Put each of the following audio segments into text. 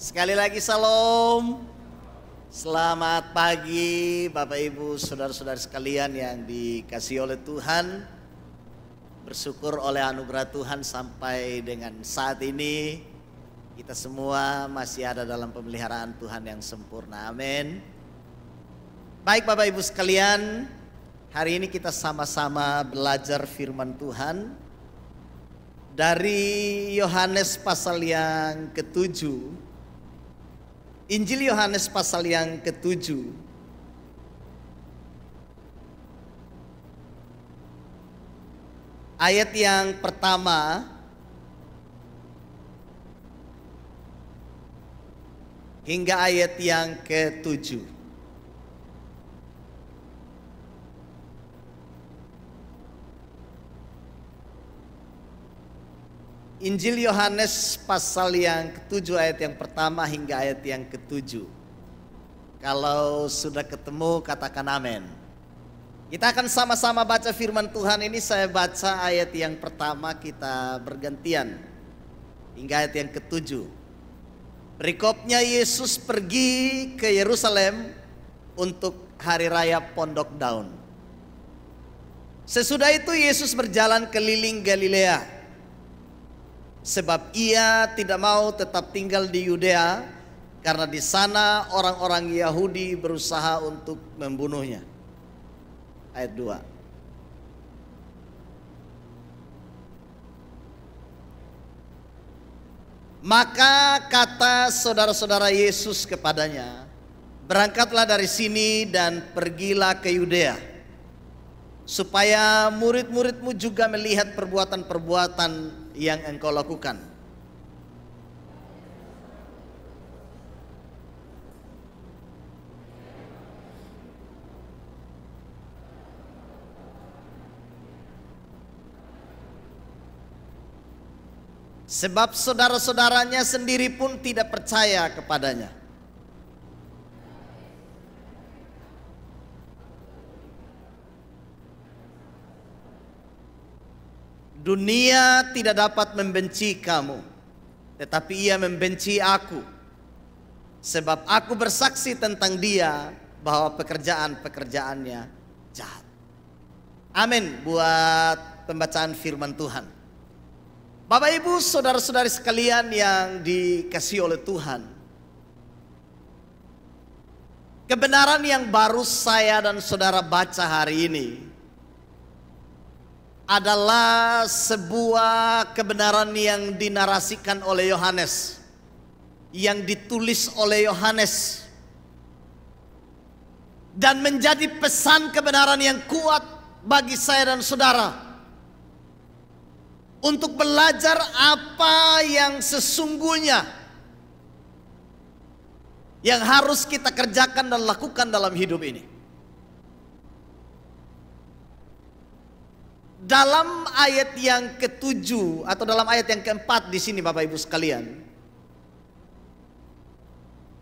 Sekali lagi salam. Selamat pagi Bapak Ibu saudara-saudari sekalian yang dikasihi oleh Tuhan. Bersyukur oleh anugerah Tuhan sampai dengan saat ini kita semua masih ada dalam pemeliharaan Tuhan yang sempurna. Amin. Baik Bapak Ibu sekalian, hari ini kita sama-sama belajar firman Tuhan dari Yohanes pasal yang ke-7. Injil Yohanes pasal yang ke-7. Ayat yang pertama hingga ayat yang ke-7. Injil Yohanes pasal yang ke-7 ayat yang pertama hingga ayat yang ke-7. Kalau sudah ketemu katakan amin. Kita akan sama-sama baca firman Tuhan ini. Saya baca ayat yang pertama, kita bergantian hingga ayat yang ke-7. Berikutnya Yesus pergi ke Yerusalem untuk hari raya Pondok Daun. Sesudah itu Yesus berjalan keliling Galilea, sebab ia tidak mau tetap tinggal di Yudea karena di sana orang-orang Yahudi berusaha untuk membunuhnya. Ayat 2. Maka kata saudara-saudara Yesus kepadanya, "Berangkatlah dari sini dan pergilah ke Yudea, supaya murid-muridmu juga melihat perbuatan-perbuatan yang engkau lakukan. Sebab saudara-saudaranya sendiri pun tidak percaya kepadanya. Dunia tidak dapat membenci kamu, tetapi ia membenci aku, sebab aku bersaksi tentang dia bahwa pekerjaan-pekerjaannya jahat." Amin buat pembacaan firman Tuhan. Bapak Ibu saudara-saudari sekalian yang dikasihi oleh Tuhan, kebenaran yang baru saya dan saudara baca hari ini adalah sebuah kebenaran yang dinarasikan oleh Yohanes, yang ditulis oleh Yohanes, dan menjadi pesan kebenaran yang kuat bagi saya dan saudara untuk belajar apa yang sesungguhnya yang harus kita kerjakan dan lakukan dalam hidup ini. Dalam ayat yang ke-7 atau dalam ayat yang ke-4 di sini Bapak Ibu sekalian,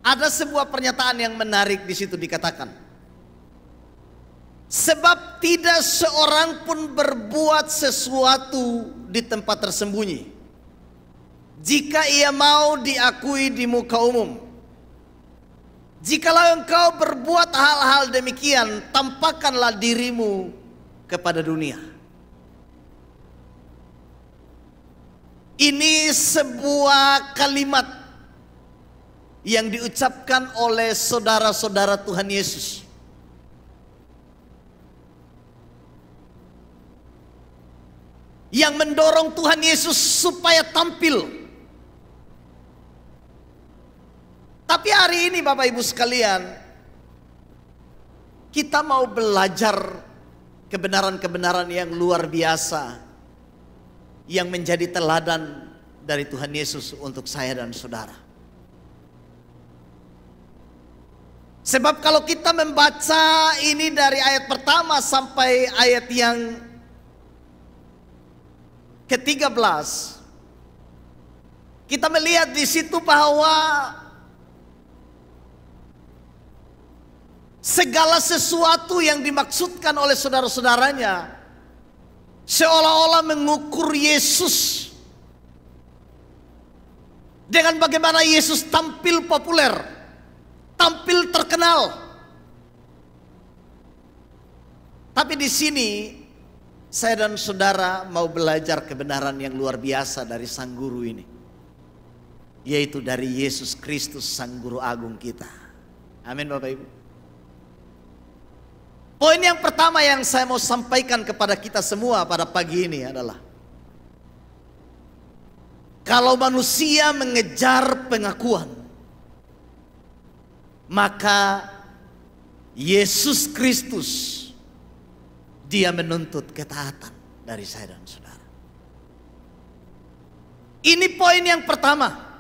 ada sebuah pernyataan yang menarik di situ dikatakan, "Sebab tidak seorang pun berbuat sesuatu di tempat tersembunyi, jika ia mau diakui di muka umum. Jikalau engkau berbuat hal-hal demikian, tampakkanlah dirimu kepada dunia." Ini sebuah kalimat yang diucapkan oleh saudara-saudara Tuhan Yesus. Yang mendorong Tuhan Yesus supaya tampil. Tapi hari ini Bapak Ibu sekalian, kita mau belajar kebenaran-kebenaran yang luar biasa yang menjadi teladan dari Tuhan Yesus untuk saya dan saudara. Sebab kalau kita membaca ini dari ayat pertama sampai ayat yang ke-13, kita melihat di situ bahwa segala sesuatu yang dimaksudkan oleh saudara-saudaranya seolah-olah mengukur Yesus dengan bagaimana Yesus tampil populer, tampil terkenal. Tapi di sini saya dan saudara mau belajar kebenaran yang luar biasa dari sang guru ini, yaitu dari Yesus Kristus, sang guru agung kita. Amin Bapak Ibu. Poin yang pertama yang saya mau sampaikan kepada kita semua pada pagi ini adalah, kalau manusia mengejar pengakuan, maka Yesus Kristus, dia menuntut ketaatan dari saya dan saudara. Ini poin yang pertama.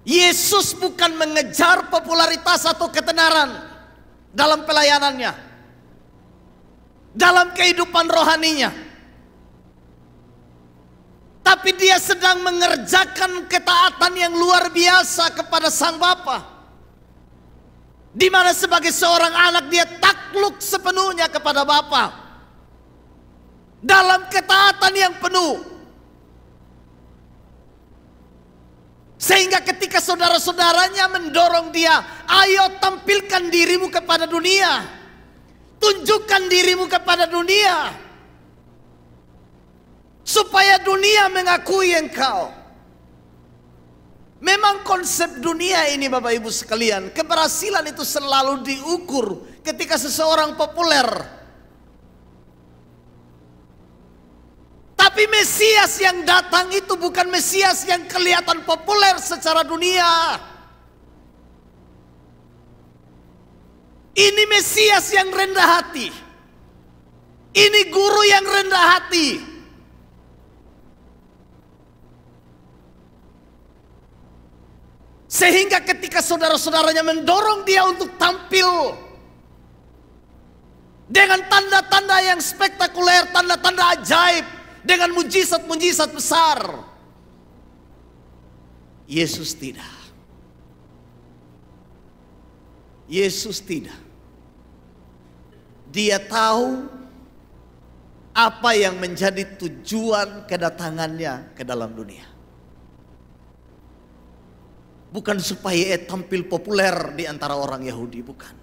Yesus bukan mengejar popularitas atau ketenaran dalam pelayanannya, dalam kehidupan rohaninya. Tapi dia sedang mengerjakan ketaatan yang luar biasa kepada Sang Bapa, di mana sebagai seorang anak dia takluk sepenuhnya kepada Bapa dalam ketaatan yang penuh. Sehingga ketika saudara-saudaranya mendorong dia, ayo tampilkan dirimu kepada dunia, tunjukkan dirimu kepada dunia, supaya dunia mengakui engkau. Memang konsep dunia ini Bapak Ibu sekalian, keberhasilan itu selalu diukur ketika seseorang populer. Tapi Mesias yang datang itu bukan Mesias yang kelihatan populer secara dunia. Ini Mesias yang rendah hati. Ini guru yang rendah hati. Sehingga ketika saudara-saudaranya mendorong dia untuk tampil dengan tanda-tanda yang spektakuler, tanda-tanda ajaib, dengan mujizat-mujizat besar, Yesus tidak. Yesus tidak. Dia tahu apa yang menjadi tujuan kedatangannya ke dalam dunia. Bukan supaya ia tampil populer di antara orang Yahudi, bukan.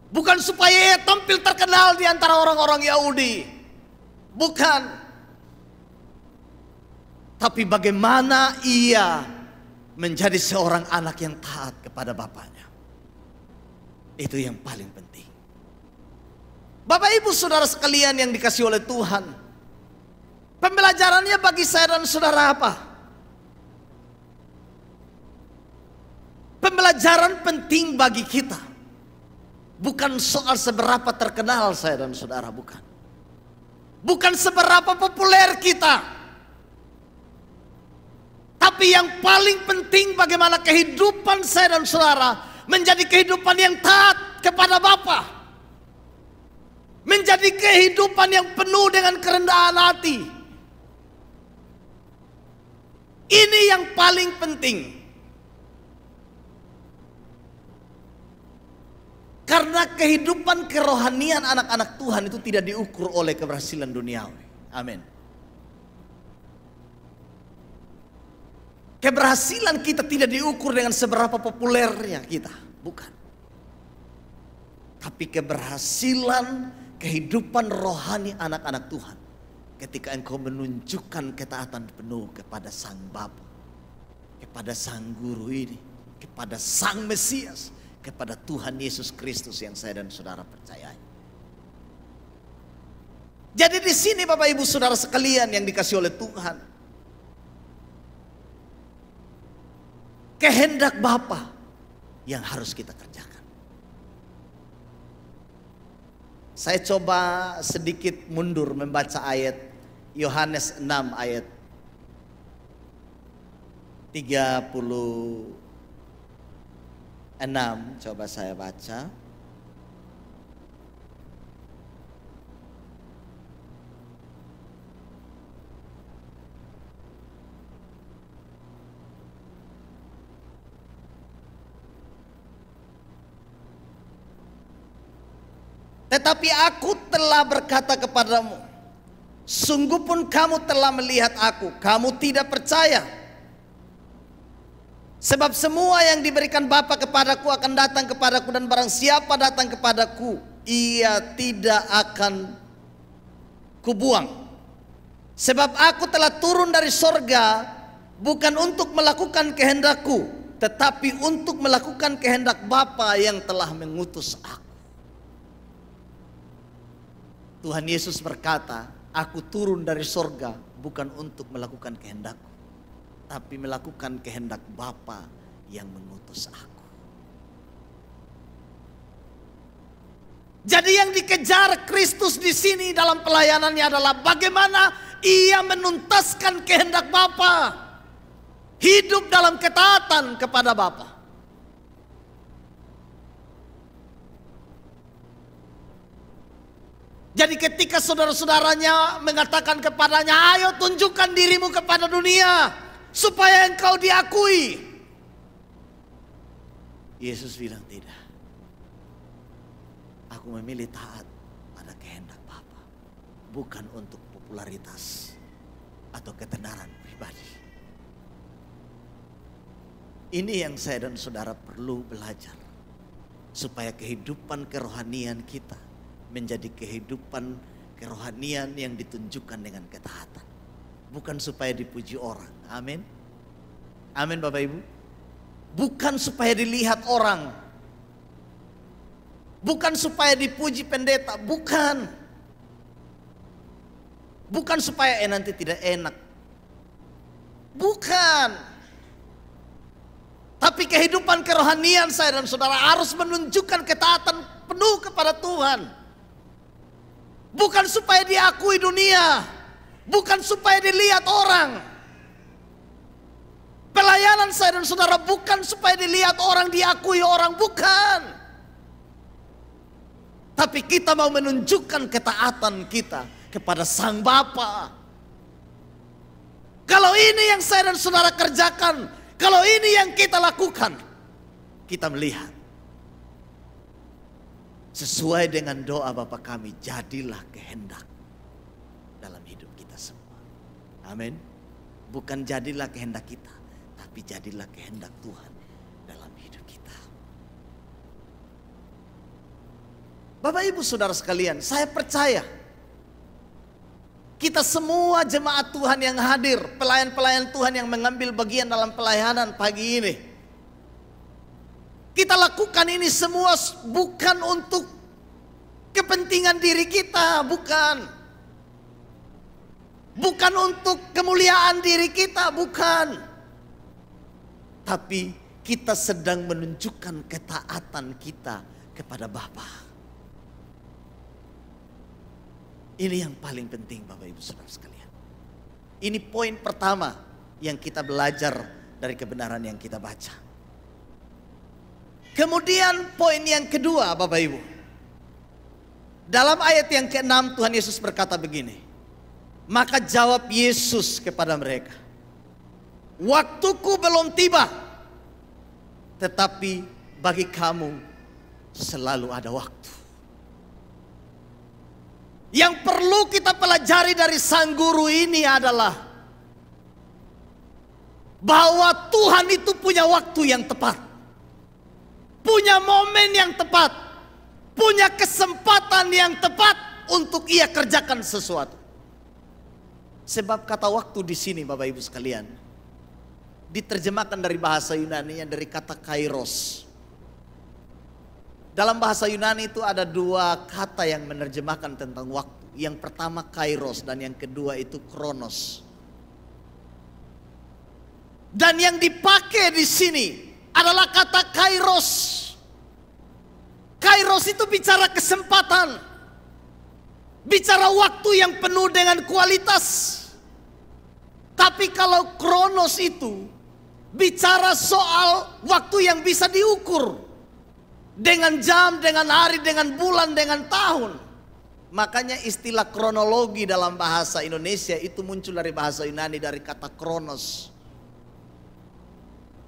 Bukan supaya ia tampil terkenal di antara orang-orang Yahudi, bukan. Tapi bagaimana ia menjadi seorang anak yang taat kepada bapaknya. Itu yang paling penting. Bapak Ibu Saudara sekalian yang dikasihi oleh Tuhan, pembelajarannya bagi saya dan saudara apa? Pembelajaran penting bagi kita bukan soal seberapa terkenal saya dan saudara, bukan. Bukan seberapa populer kita. Tapi yang paling penting bagaimana kehidupan saya dan saudara menjadi kehidupan yang taat kepada Bapa. Menjadi kehidupan yang penuh dengan kerendahan hati. Ini yang paling penting. Karena kehidupan kerohanian anak-anak Tuhan itu tidak diukur oleh keberhasilan duniawi. Amin. Keberhasilan kita tidak diukur dengan seberapa populernya kita, bukan. Tapi keberhasilan kehidupan rohani anak-anak Tuhan ketika engkau menunjukkan ketaatan penuh kepada Sang Bapa, kepada Sang Guru ini, kepada Sang Mesias, kepada Tuhan Yesus Kristus yang saya dan saudara percayai. Jadi di sini Bapak Ibu Saudara sekalian yang dikasihi oleh Tuhan, kehendak Bapa yang harus kita kerjakan. Saya coba sedikit mundur membaca ayat Yohanes 6 ayat 36. Coba saya baca. Tetapi aku telah berkata kepadamu Sungguh pun kamu telah melihat aku, kamu tidak percaya. Sebab semua yang diberikan Bapa kepadaku akan datang kepadaku, dan barang siapa datang kepadaku, ia tidak akan kubuang. Sebab aku telah turun dari sorga bukan untuk melakukan kehendakku, tetapi untuk melakukan kehendak Bapa yang telah mengutus aku. Tuhan Yesus berkata, aku turun dari sorga bukan untuk melakukan kehendakku, tapi melakukan kehendak Bapa yang mengutus aku. Jadi yang dikejar Kristus di sini dalam pelayanannya adalah bagaimana ia menuntaskan kehendak Bapa, hidup dalam ketaatan kepada Bapa. Jadi ketika saudara-saudaranya mengatakan kepadanya, ayo tunjukkan dirimu kepada dunia supaya engkau diakui, Yesus bilang tidak. Aku memilih taat pada kehendak Bapa, bukan untuk popularitas atau ketenaran pribadi. Ini yang saya dan saudara perlu belajar, supaya kehidupan kerohanian kita menjadi kehidupan kerohanian yang ditunjukkan dengan ketaatan, bukan supaya dipuji orang. Amin. Amin Bapak Ibu. Bukan supaya dilihat orang, bukan supaya dipuji pendeta, bukan. Bukan supaya nanti tidak enak, bukan. Tapi kehidupan kerohanian saya dan saudara harus menunjukkan ketaatan penuh kepada Tuhan. Bukan supaya diakui dunia, bukan supaya dilihat orang. Pelayanan saya dan saudara bukan supaya dilihat orang, diakui orang, bukan. Tapi kita mau menunjukkan ketaatan kita kepada Sang Bapa. Kalau ini yang saya dan saudara kerjakan, kalau ini yang kita lakukan, kita melihat sesuai dengan doa Bapa kami, jadilah kehendak dalam hidup kita semua. Amin. Bukan jadilah kehendak kita, tapi jadilah kehendak Tuhan dalam hidup kita. Bapak Ibu Saudara sekalian, saya percaya kita semua jemaat Tuhan yang hadir, pelayan-pelayan Tuhan yang mengambil bagian dalam pelayanan pagi ini, kita lakukan ini semua bukan untuk kepentingan diri kita, bukan. Bukan untuk kemuliaan diri kita, bukan. Tapi kita sedang menunjukkan ketaatan kita kepada Bapa. Ini yang paling penting Bapak Ibu Saudara sekalian. Ini poin pertama yang kita belajar dari kebenaran yang kita baca. Kemudian poin yang kedua Bapak Ibu, dalam ayat yang ke-6 Tuhan Yesus berkata begini, maka jawab Yesus kepada mereka, waktuku belum tiba, tetapi bagi kamu selalu ada waktu. Yang perlu kita pelajari dari sang guru ini adalah bahwa Tuhan itu punya waktu yang tepat, punya momen yang tepat, punya kesempatan yang tepat untuk ia kerjakan sesuatu. Sebab kata waktu di sini Bapak Ibu sekalian diterjemahkan dari bahasa Yunani yang dari kata kairos. Dalam bahasa Yunani itu ada dua kata yang menerjemahkan tentang waktu. Yang pertama kairos dan yang kedua itu kronos. Dan yang dipakai di sini adalah kata kairos. Kairos itu bicara kesempatan, bicara waktu yang penuh dengan kualitas. Tapi kalau kronos itu bicara soal waktu yang bisa diukur dengan jam, dengan hari, dengan bulan, dengan tahun. Makanya istilah kronologi dalam bahasa Indonesia itu muncul dari bahasa Yunani dari kata kronos.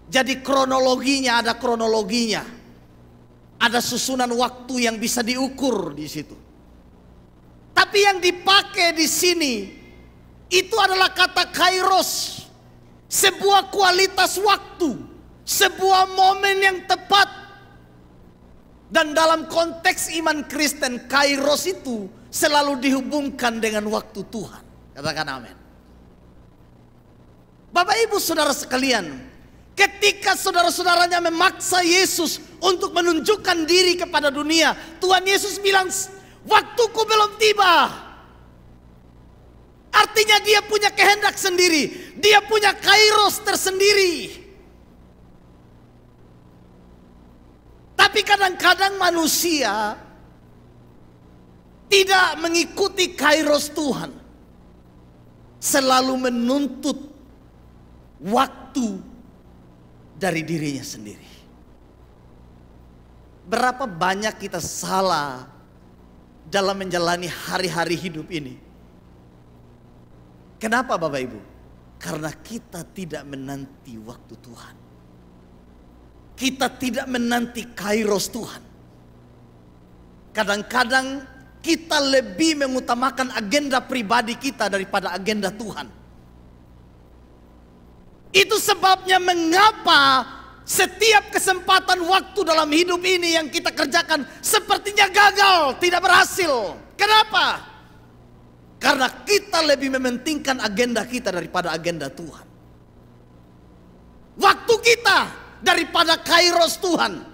Jadi kronologinya ada kronologinya. Ada susunan waktu yang bisa diukur di situ. Tapi yang dipakai di sini itu adalah kata kairos, sebuah kualitas waktu, sebuah momen yang tepat. Dan dalam konteks iman Kristen, kairos itu selalu dihubungkan dengan waktu Tuhan. Katakan amin. Bapak ibu saudara sekalian, ketika saudara-saudaranya memaksa Yesus untuk menunjukkan diri kepada dunia, Tuhan Yesus bilang, waktuku belum tiba. Artinya dia punya kehendak sendiri, dia punya kairos tersendiri. Tapi kadang-kadang manusia tidak mengikuti kairos Tuhan, selalu menuntut waktu dari dirinya sendiri. Berapa banyak kita salah dalam menjalani hari-hari hidup ini? Kenapa Bapak Ibu? Karena kita tidak menanti waktu Tuhan. Kita tidak menanti kairos Tuhan. Kadang-kadang kita lebih mengutamakan agenda pribadi kita daripada agenda Tuhan. Itu sebabnya mengapa setiap kesempatan waktu dalam hidup ini yang kita kerjakan sepertinya gagal, tidak berhasil. Kenapa? Karena kita lebih mementingkan agenda kita daripada agenda Tuhan. Waktu kita daripada kairos Tuhan.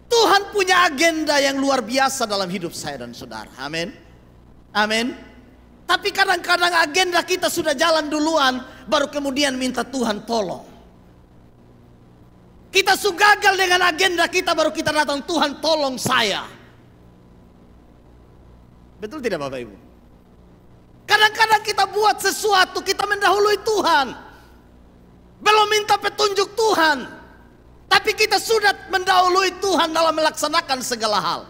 Tuhan punya agenda yang luar biasa dalam hidup saya dan saudara. Amin. Amin. Tapi kadang-kadang agenda kita sudah jalan duluan, baru kemudian minta Tuhan tolong. Kita sudah gagal dengan agenda kita, baru kita datang, Tuhan tolong saya. Betul tidak Bapak Ibu? Kadang-kadang kita buat sesuatu, kita mendahului Tuhan. Belum minta petunjuk Tuhan, tapi kita sudah mendahului Tuhan dalam melaksanakan segala hal.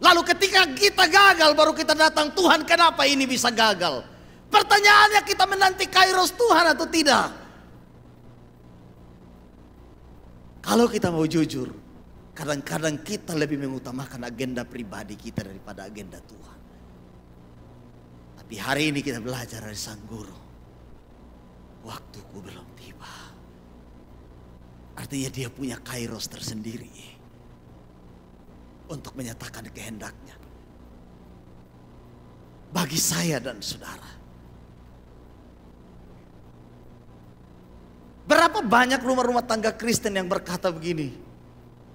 Lalu ketika kita gagal, baru kita datang, Tuhan kenapa ini bisa gagal? Pertanyaannya, kita menanti kairos Tuhan atau tidak? Kalau kita mau jujur, kadang-kadang kita lebih mengutamakan agenda pribadi kita daripada agenda Tuhan. Tapi hari ini kita belajar dari Sang Guru, waktuku belum tiba. Artinya dia punya kairos tersendiri untuk menyatakan kehendaknya bagi saya dan saudara. Berapa banyak rumah-rumah tangga Kristen yang berkata begini,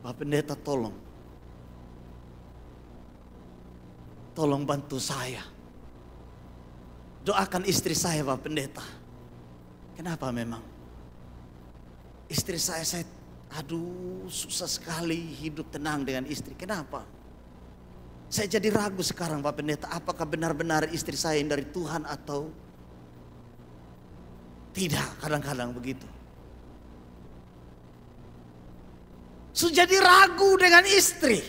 Pak Pendeta tolong bantu saya, doakan istri saya Pak Pendeta. Kenapa memang? Istri saya aduh susah sekali hidup tenang dengan istri. Kenapa? Saya jadi ragu sekarang Pak Pendeta, apakah benar-benar istri saya yang dari Tuhan atau tidak. Kadang-kadang begitu. Sudah jadi ragu dengan istri.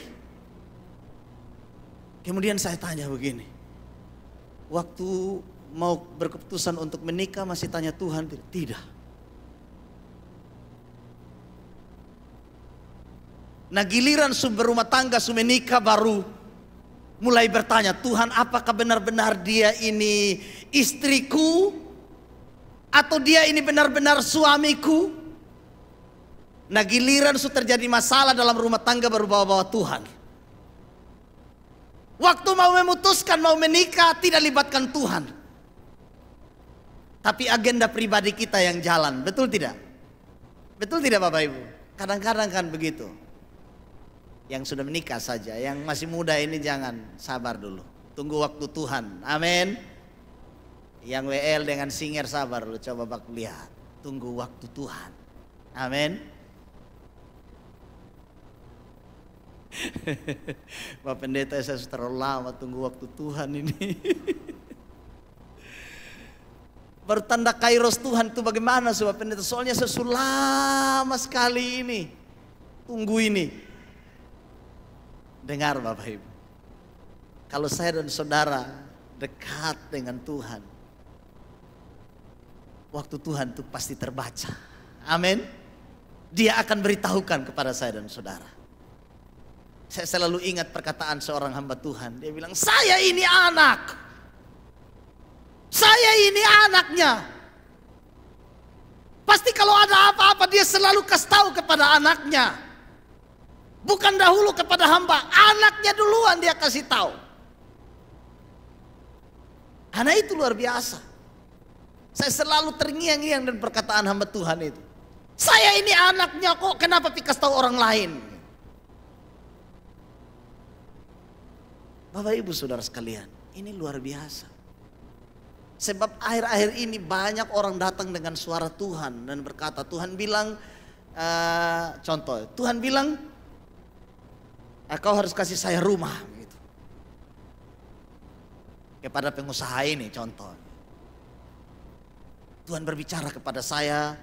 Kemudian saya tanya begini, waktu mau berkeputusan untuk menikah masih tanya Tuhan? Tidak. Nah giliran berumah tangga, menikah, baru mulai bertanya, Tuhan apakah benar-benar dia ini istriku? Atau dia ini benar-benar suamiku? Nah giliran terjadi masalah dalam rumah tangga, baru bawa-bawa Tuhan. Waktu mau memutuskan, mau menikah, tidak libatkan Tuhan. Tapi agenda pribadi kita yang jalan, betul tidak? Betul tidak Bapak Ibu? Kadang-kadang kan begitu. Yang sudah menikah saja, yang masih muda ini jangan, sabar dulu, tunggu waktu Tuhan. Amin. Yang WL dengan singer sabar dulu, coba Bapak lihat, tunggu waktu Tuhan. Amin. Pak Pendeta, saya sudah terlalu lama tunggu waktu Tuhan ini. Bertanda kairos Tuhan itu bagaimana Pak Pendeta? Soalnya saya sudah lama sekali ini tunggu ini. Dengar Bapak Ibu, kalau saya dan saudara dekat dengan Tuhan, waktu Tuhan itu pasti terbaca. Amin. Dia akan beritahukan kepada saya dan saudara. Saya selalu ingat perkataan seorang hamba Tuhan. Dia bilang, saya ini anak. Saya ini anaknya. Pasti kalau ada apa-apa dia selalu kasih tahu kepada anaknya. Bukan dahulu kepada hamba, anaknya duluan dia kasih tahu. Anak itu luar biasa. Saya selalu terngiang-ngiang dan perkataan hamba Tuhan itu. Saya ini anaknya kok, kenapa kasih tahu orang lain? Bapak Ibu Saudara sekalian, ini luar biasa. Sebab akhir-akhir ini banyak orang datang dengan suara Tuhan dan berkata, Tuhan bilang, contoh, Tuhan bilang, kau harus kasih saya rumah. Gitu. Kepada pengusaha ini contoh. Tuhan berbicara kepada saya,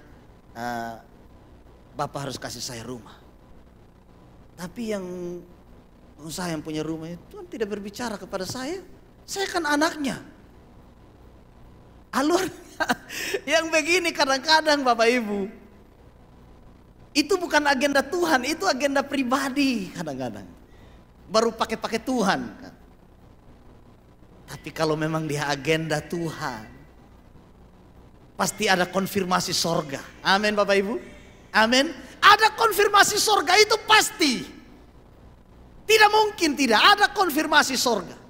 Bapak harus kasih saya rumah. Tapi yang pengusaha yang punya rumah itu, Tuhan tidak berbicara kepada saya kan anaknya. Alur yang begini kadang-kadang Bapak Ibu, itu bukan agenda Tuhan, itu agenda pribadi kadang-kadang. Baru pakai Tuhan. Tapi kalau memang dia agenda Tuhan, pasti ada konfirmasi sorga. Amin Bapak Ibu. Amin. Ada konfirmasi sorga itu pasti. Tidak mungkin tidak ada konfirmasi sorga.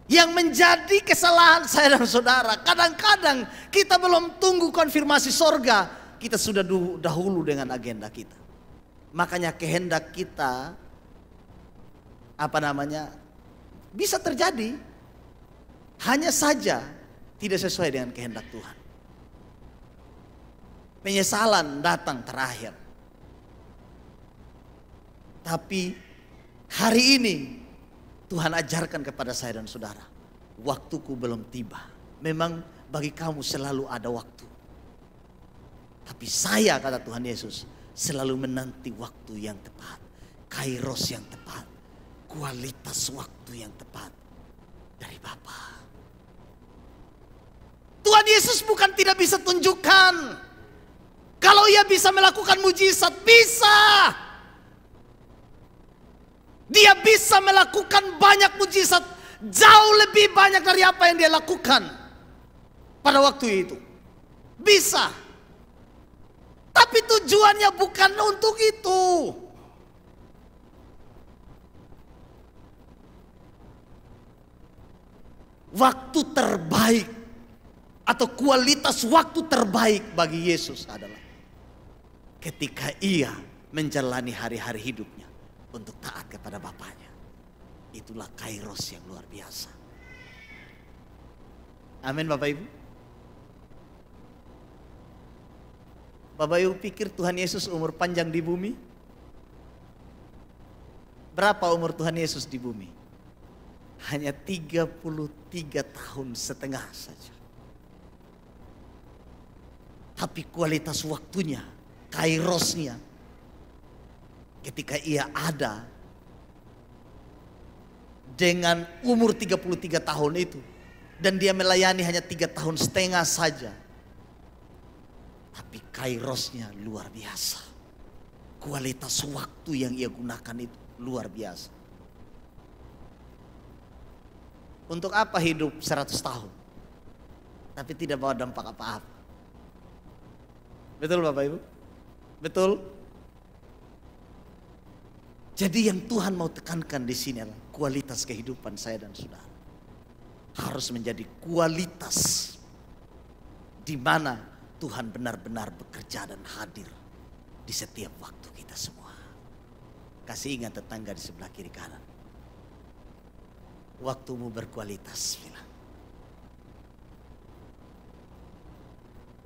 Yang menjadi kesalahan saya dan saudara, kadang-kadang kita belum tunggu konfirmasi sorga, kita sudah dahulu dengan agenda kita. Makanya kehendak kita, bisa terjadi, hanya saja tidak sesuai dengan kehendak Tuhan. Penyesalan datang terakhir. Tapi hari ini Tuhan ajarkan kepada saya dan saudara, waktuku belum tiba. Memang bagi kamu selalu ada waktu. Tapi saya, kata Tuhan Yesus, selalu menanti waktu yang tepat. Kairos yang tepat. Kualitas waktu yang tepat dari Bapa. Tuhan Yesus bukan tidak bisa tunjukkan. Kalau ia bisa melakukan mujizat, bisa. Dia bisa melakukan banyak mujizat, jauh lebih banyak dari apa yang dia lakukan pada waktu itu. Bisa. Tapi tujuannya bukan untuk itu. Waktu terbaik atau kualitas waktu terbaik bagi Yesus adalah ketika ia menjalani hari-hari hidupnya untuk taat kepada Bapaknya. Itulah kairos yang luar biasa. Amin Bapak Ibu. Bapak Ibu pikir Tuhan Yesus umur panjang di bumi? Berapa umur Tuhan Yesus di bumi? Hanya 33 tahun setengah saja. Tapi kualitas waktunya, kairosnya, ketika ia ada dengan umur 33 tahun itu, dan dia melayani hanya 3 tahun setengah saja, tapi kairosnya luar biasa. Kualitas waktu yang ia gunakan itu luar biasa. Untuk apa hidup 100 tahun tapi tidak bawa dampak apa-apa? Betul Bapak Ibu? Betul? Jadi yang Tuhan mau tekankan di sini adalah kualitas kehidupan saya dan saudara harus menjadi kualitas di mana Tuhan benar-benar bekerja dan hadir di setiap waktu kita semua. Kasih ingat tetangga di sebelah kiri kanan. Waktumu berkualitas, bilang.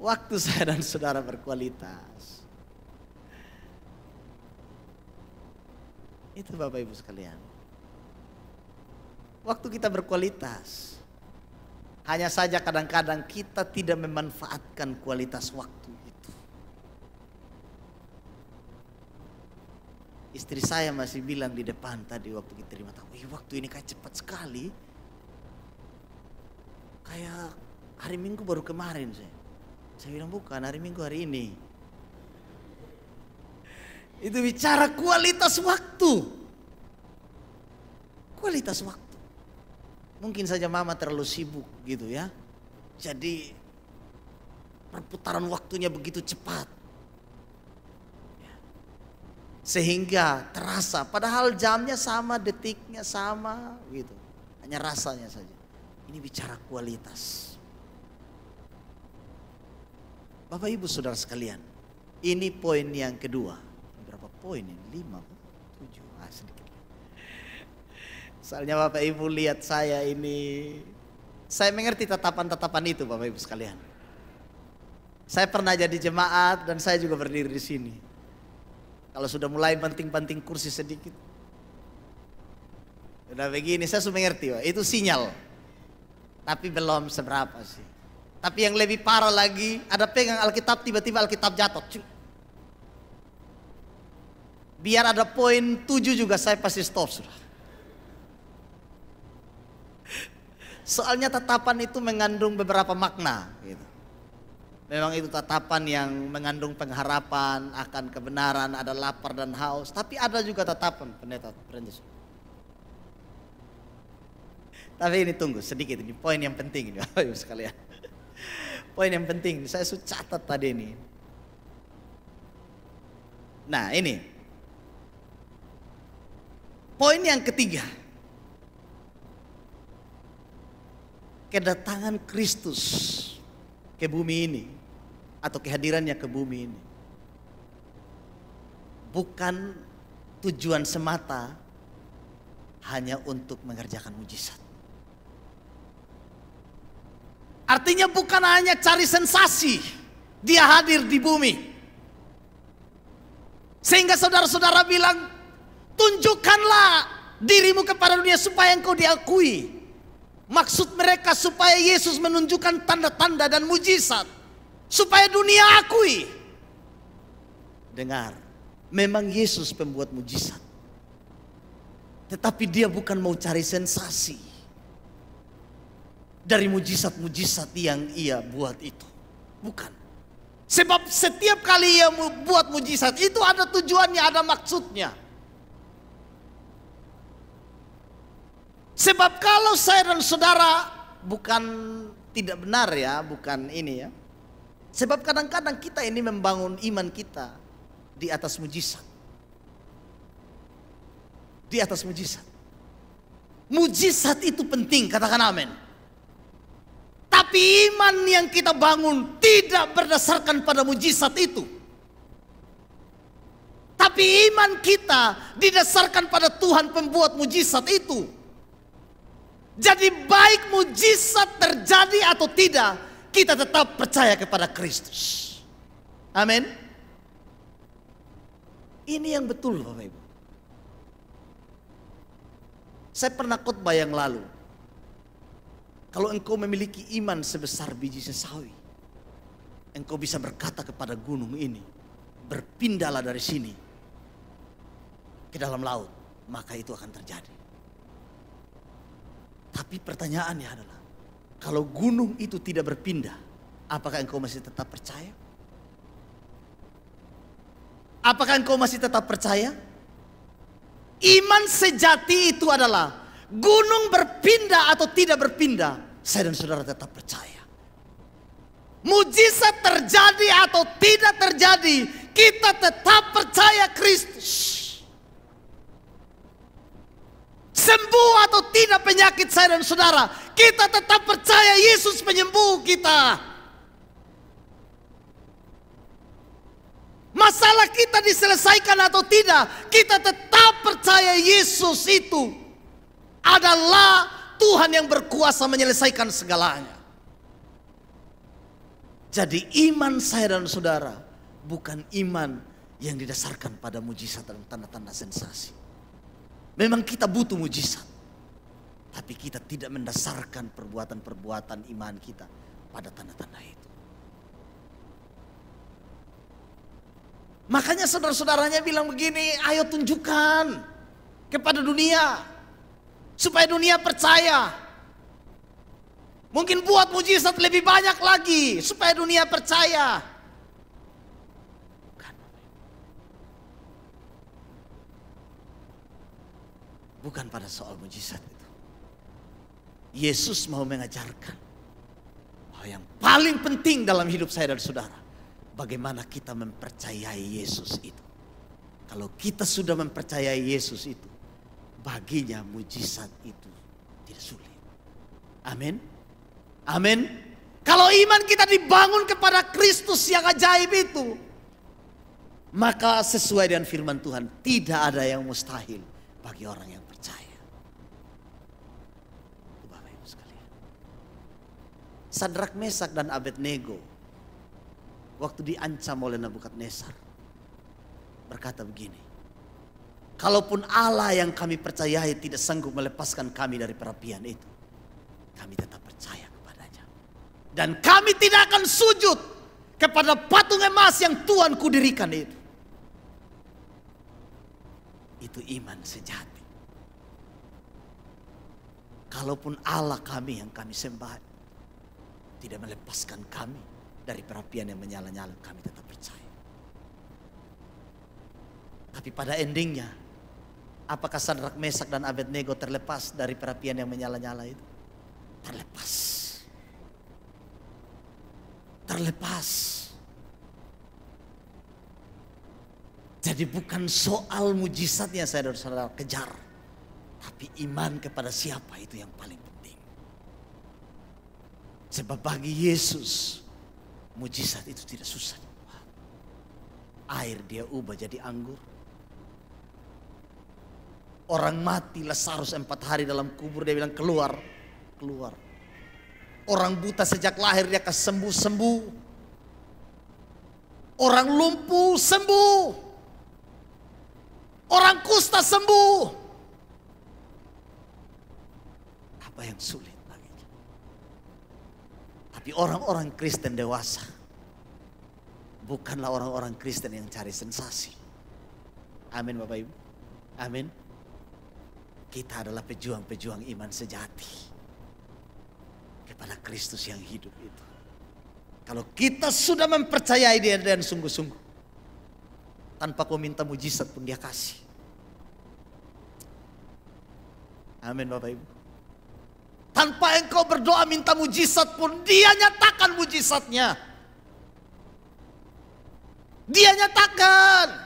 Waktu saya dan saudara berkualitas. Itu Bapak Ibu sekalian. Waktu kita berkualitas. Hanya saja kadang-kadang kita tidak memanfaatkan kualitas waktu itu. Istri saya masih bilang di depan tadi waktu kita terima tamu, waktu ini kayak cepat sekali. Kayak hari Minggu baru kemarin saya. Saya bilang bukan, hari Minggu hari ini. Itu bicara kualitas waktu. Kualitas waktu. Mungkin saja mama terlalu sibuk gitu ya. Jadi perputaran waktunya begitu cepat. Sehingga terasa padahal jamnya sama, detiknya sama gitu. Hanya rasanya saja. Ini bicara kualitas. Bapak Ibu Saudara sekalian, ini poin yang kedua. Berapa poin ini? 5, 7, sedikit. Soalnya Bapak Ibu lihat saya ini, saya mengerti tatapan-tatapan itu Bapak Ibu sekalian. Saya pernah jadi jemaat dan saya juga berdiri di sini. Kalau sudah mulai banting-banting kursi sedikit, udah begini, saya sudah mengerti, Pak. Itu sinyal. Tapi belum seberapa sih. Tapi yang lebih parah lagi, ada pegang Alkitab, tiba-tiba Alkitab jatuh. Biar ada poin 7 juga saya pasti stop sudah. Soalnya tatapan itu mengandung beberapa makna gitu. Memang itu tatapan yang mengandung pengharapan akan kebenaran, ada lapar dan haus. Tapi ada juga tatapan pendeta. Tapi ini tunggu sedikit, ini poin yang penting ini Bapak Ibu sekalian. Poin yang penting, saya sudah catat tadi ini. Nah ini, poin yang ketiga. Kedatangan Kristus ke bumi ini atau kehadirannya ke bumi ini bukan tujuan semata hanya untuk mengerjakan mujizat. Artinya bukan hanya cari sensasi dia hadir di bumi. Sehingga saudara-saudara bilang, tunjukkanlah dirimu kepada dunia supaya engkau diakui. Maksud mereka supaya Yesus menunjukkan tanda-tanda dan mujizat. Supaya dunia akui. Dengar, memang Yesus pembuat mujizat. Tetapi dia bukan mau cari sensasi dari mujizat-mujizat yang ia buat itu. Bukan. Sebab setiap kali ia buat mujizat itu ada tujuannya, ada maksudnya. Sebab kalau saya dan saudara, bukan tidak benar ya, bukan ini ya. Sebab kadang-kadang kita ini membangun iman kita di atas mujizat. Di atas mujizat. Mujizat itu penting, katakan amin. Tapi iman yang kita bangun tidak berdasarkan pada mujizat itu. Tapi iman kita didasarkan pada Tuhan pembuat mujizat itu. Jadi baik mujizat terjadi atau tidak, kita tetap percaya kepada Kristus. Amin. Ini yang betul Bapak Ibu. Saya pernah khotbah yang lalu. Kalau engkau memiliki iman sebesar biji sesawi, engkau bisa berkata kepada gunung ini, berpindahlah dari sini ke dalam laut, maka itu akan terjadi. Tapi pertanyaannya adalah, kalau gunung itu tidak berpindah, apakah engkau masih tetap percaya? Apakah engkau masih tetap percaya? Iman sejati itu adalah gunung berpindah atau tidak berpindah, saya dan saudara tetap percaya. Mujizat terjadi atau tidak terjadi, kita tetap percaya Kristus. Sembuh atau tidak penyakit saya dan saudara, kita tetap percaya Yesus penyembuh kita. Masalah kita diselesaikan atau tidak, kita tetap percaya Yesus itu adalah Tuhan yang berkuasa menyelesaikan segalanya. Jadi iman saya dan saudara bukan iman yang didasarkan pada mujizat dan tanda-tanda sensasi. Memang kita butuh mujizat, tapi kita tidak mendasarkan perbuatan-perbuatan iman kita pada tanda-tanda itu. Makanya saudara-saudaranya bilang begini, ayo tunjukkan kepada dunia, supaya dunia percaya. Mungkin buat mujizat lebih banyak lagi, supaya dunia percaya. Bukan pada soal mujizat itu. Yesus mau mengajarkan bahwa yang paling penting dalam hidup saya dan saudara, bagaimana kita mempercayai Yesus itu. Kalau kita sudah mempercayai Yesus itu, baginya mujizat itu tidak sulit. Amin. Amin. Kalau iman kita dibangun kepada Kristus yang ajaib itu, maka sesuai dengan firman Tuhan, tidak ada yang mustahil bagi orang yang percaya. Bapak Ibu sekalian, Sadrak, Mesak dan Abednego waktu diancam oleh Nebukadnezar berkata begini, kalaupun Allah yang kami percayai tidak sanggup melepaskan kami dari perapian itu, kami tetap percaya kepadanya. Dan kami tidak akan sujud kepada patung emas yang Tuhanku dirikan itu. Itu iman sejati. Kalaupun Allah kami yang kami sembah tidak melepaskan kami dari perapian yang menyala-nyala, kami tetap percaya. Tapi pada endingnya, apakah Sadrak, Mesak dan Abednego terlepas dari perapian yang menyala-nyala itu? Terlepas. Terlepas. Jadi bukan soal mujizatnya saya dan saudara kejar, tapi iman kepada siapa itu yang paling penting. Sebab bagi Yesus, mujizat itu tidak susah. Air dia ubah jadi anggur. Orang mati Lazarus 4 hari dalam kubur, dia bilang keluar, keluar. Orang buta sejak lahir dia akan sembuh-sembuh. Orang lumpuh sembuh. Orang kusta sembuh. Apa yang sulit baginya? Tapi orang-orang Kristen dewasa bukanlah orang-orang Kristen yang cari sensasi. Amin Bapak Ibu. Amin. Kita adalah pejuang-pejuang iman sejati kepada Kristus yang hidup itu. Kalau kita sudah mempercayai Dia dan sungguh-sungguh, tanpa kau minta mujizat pun Dia kasih. Amin Bapak Ibu. Tanpa engkau berdoa minta mujizat pun Dia nyatakan mujizatnya. Dia nyatakan.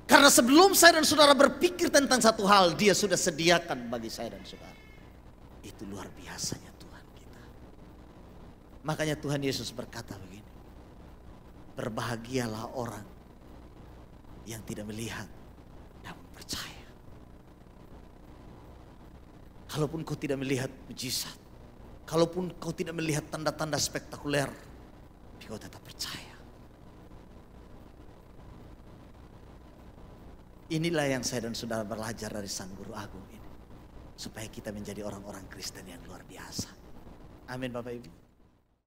Karena sebelum saya dan saudara berpikir tentang satu hal, Dia sudah sediakan bagi saya dan saudara. Itu luar biasanya Tuhan kita. Makanya Tuhan Yesus berkata begini, berbahagialah orang yang tidak melihat namun percaya. Kalaupun kau tidak melihat mujizat, kalaupun kau tidak melihat tanda-tanda spektakuler, tapi kau tetap percaya. Inilah yang saya dan saudara belajar dari Sang Guru Agung ini. Supaya kita menjadi orang-orang Kristen yang luar biasa. Amin Bapak Ibu.